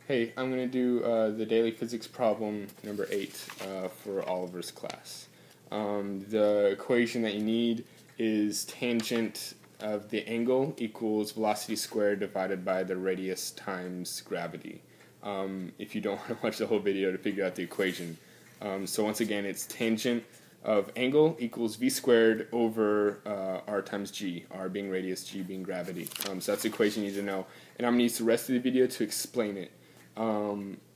Hey, I'm going to do the daily physics problem number 8 for Oliver's class. The equation that you need is tangent of the angle equals velocity squared divided by the radius times gravity. If you don't want to watch the whole video to figure out the equation. So once again, it's tangent of angle equals v squared over r times g, r being radius, g being gravity. So that's the equation you need to know. And I'm going to use the rest of the video to explain it.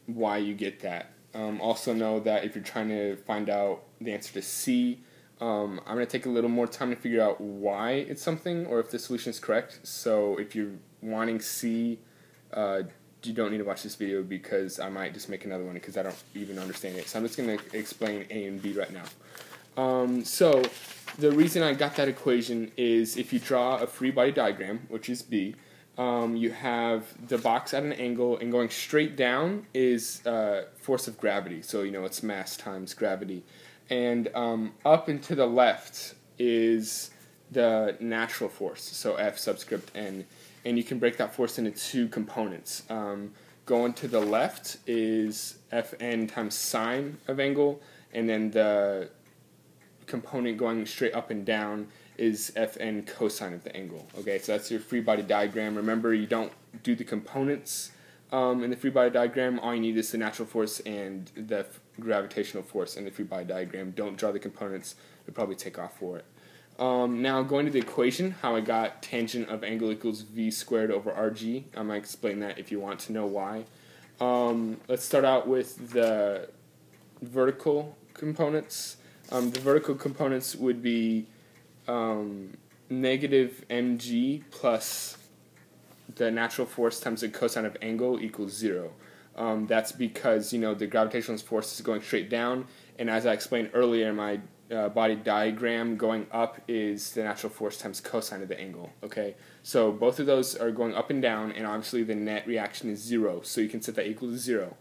Why you get that. Also know that if you're trying to find out the answer to C, I'm going to take a little more time to figure out why it's something or if the solution is correct. So if you're wanting C, you don't need to watch this video because I might just make another one because I don't even understand it. So I'm just going to explain A and B right now. So the reason I got that equation is if you draw a free body diagram, which is B, you have the box at an angle, and going straight down is force of gravity. So, it's mass times gravity. And up and to the left is the natural force, so F subscript N. And you can break that force into two components. Going to the left is Fn times sine of angle, and then the component going straight up and down is Fn cosine of the angle. Okay, so that's your free body diagram. Remember, you don't do the components in the free body diagram. All you need is the natural force and the gravitational force in the free body diagram. Don't draw the components. You'll probably take off for it. Now, going to the equation, how I got tangent of angle equals v squared over rg. I might explain that if you want to know why. Let's start out with the vertical components. The vertical components would be negative mg plus the natural force times the cosine of angle equals 0. That's because, the gravitational force is going straight down, and as I explained earlier in my body diagram, going up is the natural force times cosine of the angle. Okay, so both of those are going up and down, and obviously the net reaction is 0, so you can set that equal to 0.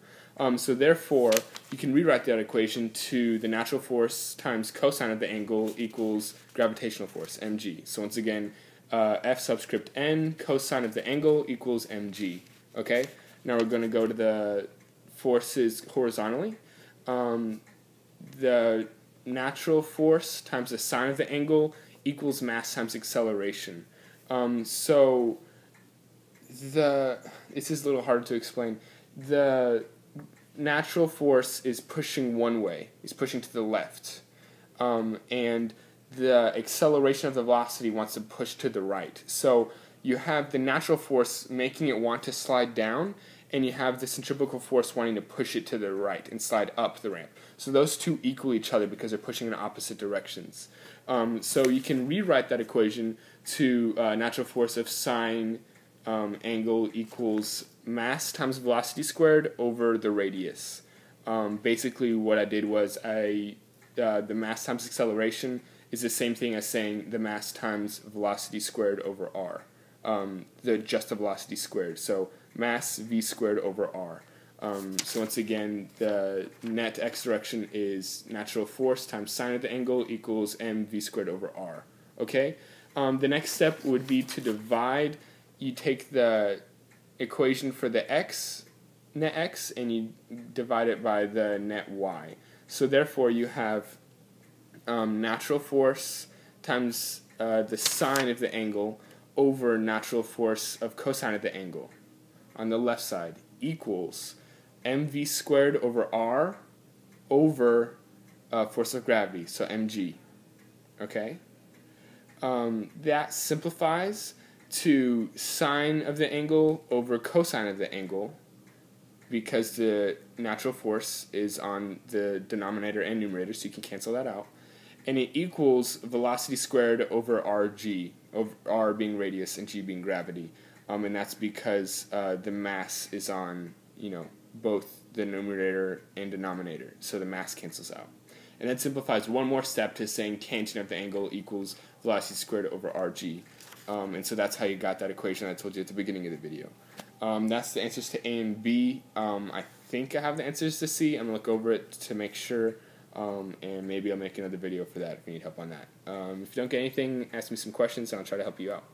So therefore, you can rewrite that equation to the natural force times cosine of the angle equals gravitational force, mg. So once again, F subscript N cosine of the angle equals mg. Okay? Now we're going to go to the forces horizontally. The natural force times the sine of the angle equals mass times acceleration. So this is a little hard to explain. The natural force is pushing one way. It's pushing to the left. And the acceleration of the velocity wants to push to the right. So you have the natural force making it want to slide down, and you have the centrifugal force wanting to push it to the right and slide up the ramp. So those two equal each other because they're pushing in opposite directions. So you can rewrite that equation to natural force of sine angle equals mass times velocity squared over the radius. Basically what I did was the mass times acceleration is the same thing as saying the mass times velocity squared over r. Just the velocity squared. So mass v squared over r. So once again, the net x direction is natural force times sine of the angle equals mv squared over r. Okay? The next step would be to divide. You take the equation for the net x, and you divide it by the net y. So therefore, you have natural force times the sine of the angle over natural force of cosine of the angle on the left side equals mv squared over r over force of gravity, so mg. Okay? That simplifies to sine of the angle over cosine of the angle because the natural force is on the denominator and numerator, so you can cancel that out. And it equals velocity squared over rg, r being radius and g being gravity. And that's because the mass is on, both the numerator and denominator, so the mass cancels out. And that simplifies one more step to saying tangent of the angle equals velocity squared over rg. And so that's how you got that equation I told you at the beginning of the video. That's the answers to A and B. I think I have the answers to C. I'm going to look over it to make sure, and maybe I'll make another video for that if you need help on that. If you don't get anything, ask me some questions and I'll try to help you out.